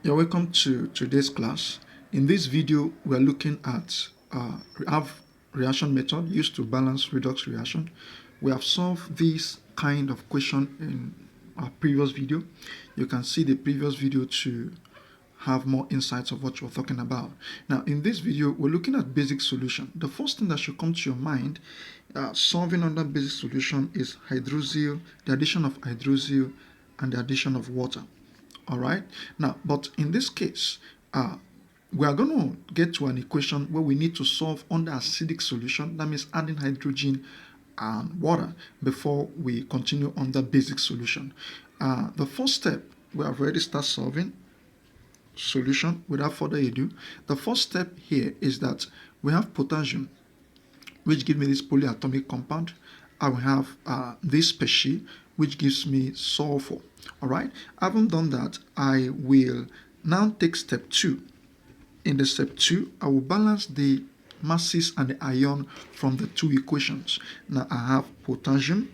You're welcome to today's class. In this video, we're looking at have reaction method used to balance redox reaction. We have solved this kind of question in our previous video. You can see the previous video to have more insights of what we're talking about. Now, in this video, we're looking at basic solution. The first thing that should come to your mind, solving under basic solution, is hydroxyl, the addition of hydroxyl and the addition of water. All right. Now, but in this case, we are going to get to an equation where we need to solve under acidic solution. That means adding hydrogen and water before we continue on the basic solution. The first step, we have already started solving solution without further ado. The first step here is that we have potassium, which gives me this polyatomic compound. I will have this species, which gives me sulfur. All right. Having done that, I will now take step 2. In the step 2, I will balance the masses and the ion from the two equations. Now I have potassium,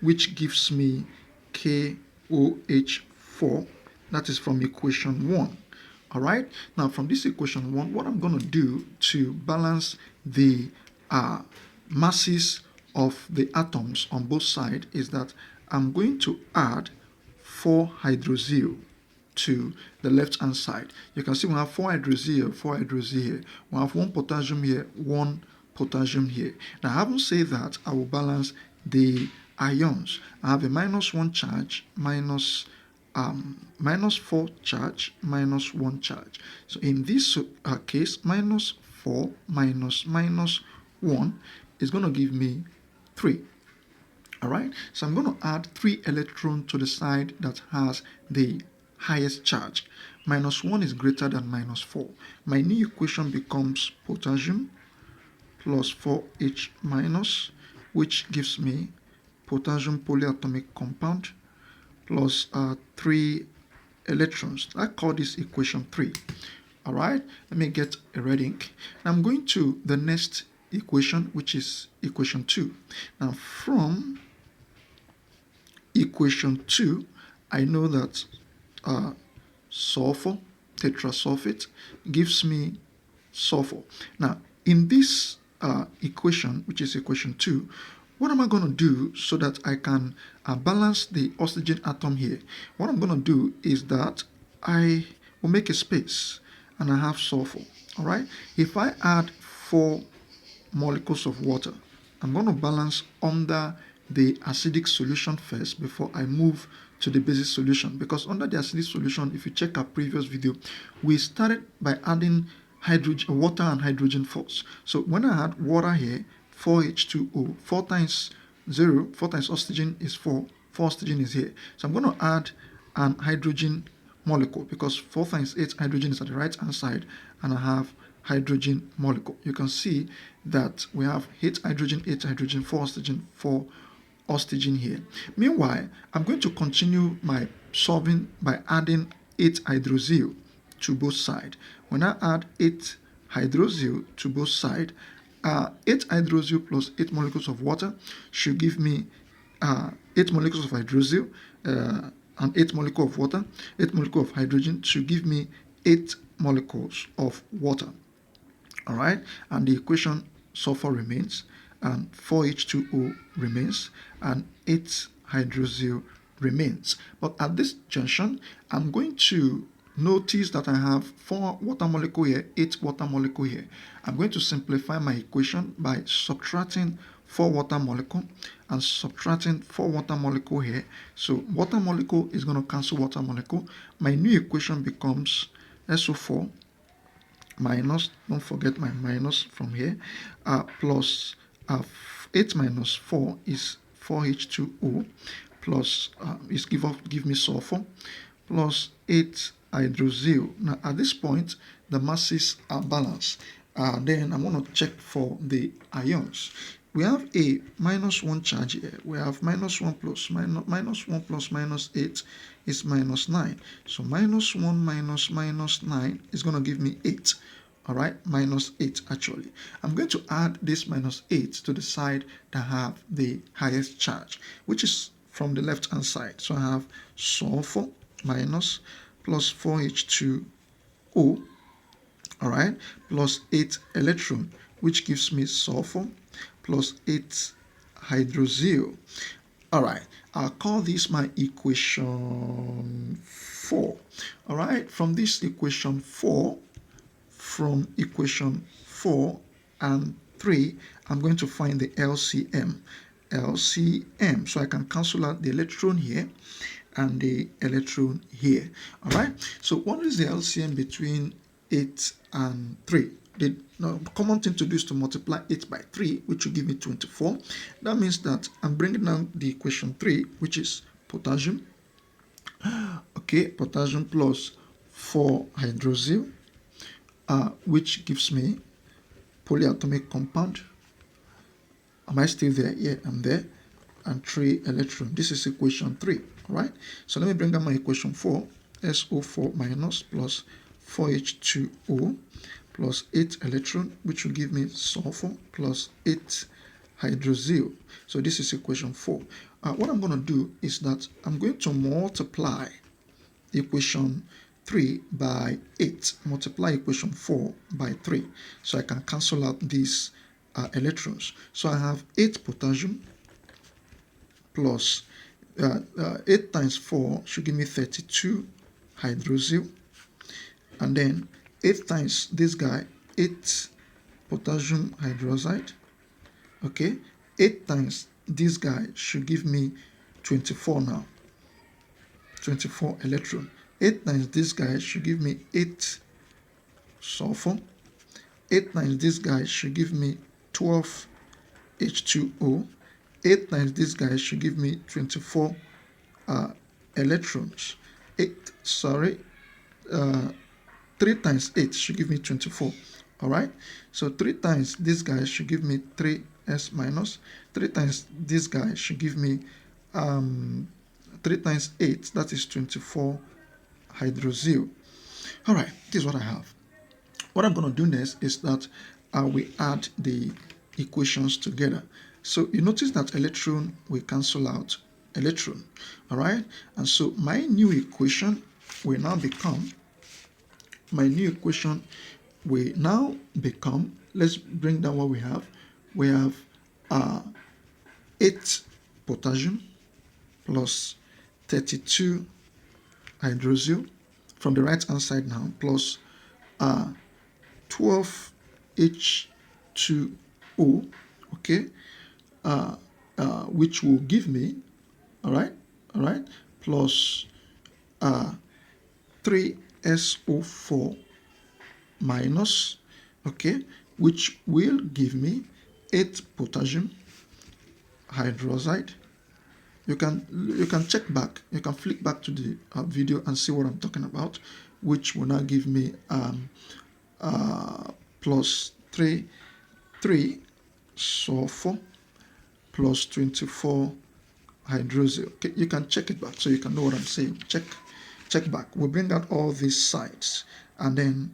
which gives me KOH4. That is from equation 1. All right. Now from this equation 1, what I'm going to do to balance the masses of the atoms on both sides is that I'm going to add 4 hydroxyl to the left hand side. You can see we have 4 hydroxyl here. We have 1 potassium here, 1 potassium here. Now, having said that, I will balance the ions. I have a -1 charge, -4 charge, -1 charge. So in this case, -4 minus -1 is going to give me 3. All right, so I'm going to add 3 electrons to the side that has the highest charge. -1 is greater than -4. My new equation becomes potassium plus 4H minus, which gives me potassium polyatomic compound plus 3 electrons. I call this equation 3. All right, let me get a red ink. Now I'm going to the next equation, which is equation 2. Now from equation 2, I know that sulfur, tetrasulfate, gives me sulfur. Now, in this equation, which is equation 2, what am I going to do so that I can balance the oxygen atom here? What I'm going to do is that I will make a space and I have sulfur. All right. If I add 4 molecules of water, I'm going to balance under the acidic solution first before I move to the basic solution, because under the acidic solution, if you check our previous video, we started by adding hydrogen, water and hydrogen first. So when I add water here, 4H2O, 4 times 0, 4 times oxygen is 4, 4 oxygen is here. So I'm going to add an hydrogen molecule, because 4 times 8 hydrogen is at the right hand side, and I have hydrogen molecule. You can see that we have 8 hydrogen, 4 oxygen, 4 oxygen here. Meanwhile, I'm going to continue my solving by adding 8 hydroxyl to both sides. When I add 8 hydroxyl to both sides, 8 hydroxyl plus 8 molecules of water should give me 8 molecules of hydroxyl and 8 molecules of water. 8 molecules of hydrogen should give me 8 molecules of water. All right, and the equation sulfur remains, and 4H2O remains, and 8 hydroxyl remains. But at this junction, I'm going to notice that I have 4 water molecule here, 8 water molecule here. I'm going to simplify my equation by subtracting 4 water molecule and subtracting 4 water molecule here. So water molecule is going to cancel water molecule. My new equation becomes SO4 minus, don't forget my minus from here, plus 8 minus 4 is 4H2O, plus give me sulfur, plus 8 hydroxyl. Now at this point, the masses are balanced. Then I want to check for the ions. We have a -1 charge here. We have -1 plus -1 plus -8 is -9. So -1 minus -9 is going to give me 8. All right, -8 actually. I'm going to add this -8 to the side that have the highest charge, which is from the left hand side. So I have sulfur minus plus 4H2O, all right, plus 8 electron, which gives me sulfur, plus 8 hydroxyl. All right, I'll call this my equation 4. All right, from equation 4 and 3, I'm going to find the LCM. So I can cancel out the electron here and the electron here. All right, so what is the LCM between 8 and 3? The common thing to do is to multiply 8 by 3, which will give me 24. That means that I'm bringing down the equation 3, which is potassium. Okay, potassium plus 4 hydroxyl, which gives me polyatomic compound. Am I still there? Yeah, I'm there. And 3 electron. This is equation 3. All right. So let me bring down my equation 4. SO4 minus plus 4H2O plus 8 electron, which will give me sulfur, plus 8 hydroxyl. So this is equation 4. What I'm going to do is that I'm going to multiply equation 3 by 8, multiply equation 4 by 3, so I can cancel out these electrons. So I have 8 potassium plus 8 times 4 should give me 32 hydroxyl, and then 8 times this guy, 8 potassium hydroxide. Okay, 8 times this guy should give me 24 now, 24 electron. 8 times this guy should give me 8 sulfur. 8 times this guy should give me 12 H2O. 8 times this guy should give me 24 electrons. 3 times 8 should give me 24. All right, so 3 times this guy should give me 3s minus. 3 times this guy should give me 3 times 8, that is 24 hydroxyl. All right, this is what I have. What I'm going to do next is that we add the equations together. So you notice that electron will cancel out electron. All right, and so my new equation will now become, let's bring down what we have. We have 8 potassium plus 32 hydroxyl from the right hand side now, plus 12 H2O, okay, which will give me, all right, plus 3SO4 minus, okay, which will give me 8 potassium hydroxide. You can check back, you can flick back to the video and see what I'm talking about, which will now give me plus 3 sulfur plus 24 hydroxyl. Okay, you can check it back so you can know what I'm saying. Check back. We'll bring out all these sides and then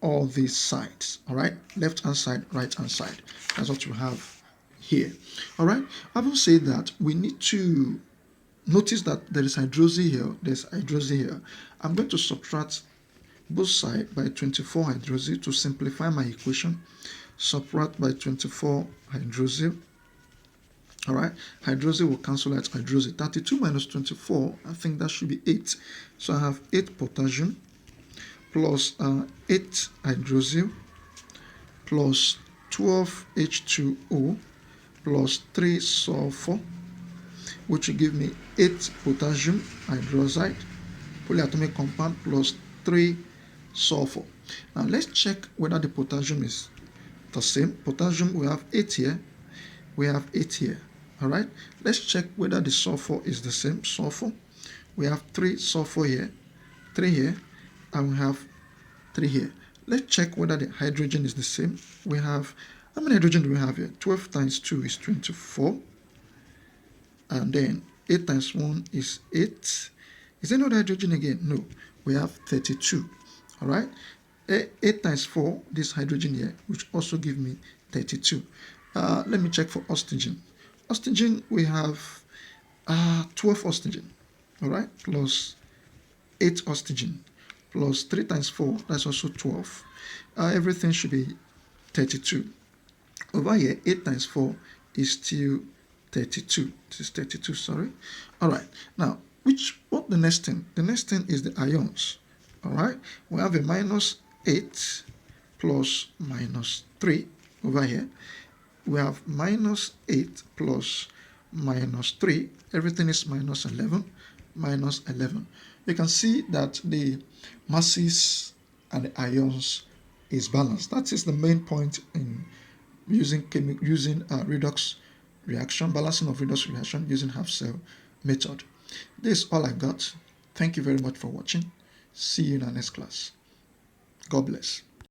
all these sides. All right, left hand side, right hand side. That's what you have here. All right, having said that, we need to notice that there is hydroxyl here, there's hydroxyl here. I'm going to subtract both sides by 24 hydroxyl to simplify my equation. Subtract by 24 hydroxyl. All right, hydroxyl will cancel out hydroxyl. 32 minus 24, I think that should be 8. So I have 8 potassium plus 8 hydroxyl plus 12 H2O plus 3 sulfur, which will give me 8 potassium hydroxide, polyatomic compound, plus 3 sulfur. Now let's check whether the potassium is the same. Potassium, we have 8 here, we have 8 here. All right, let's check whether the sulfur is the same. Sulfur, we have 3 sulfur here, 3 here, and we have 3 here. Let's check whether the hydrogen is the same. We have, how many hydrogen do we have here? 12 times 2 is 24. And then 8 times 1 is 8. Is there no hydrogen again? No. We have 32. All right. 8 times 4, this hydrogen here, which also give me 32. Let me check for oxygen. Oxygen, we have 12 oxygen. All right. Plus 8 oxygen plus 3 times 4, that's also 12. Everything should be 32. Over here, 8 times 4 is still 32. This is 32, sorry. All right. Now, what the next thing? The next thing is the ions. All right. We have a minus 8 plus minus 3 over here. We have minus 8 plus minus 3. Everything is minus 11. Minus 11. You can see that the masses and the ions is balanced. That is the main point in using redox reaction, balancing of redox reaction using half cell method. This is all I got. Thank you very much for watching. See you in our next class. God bless.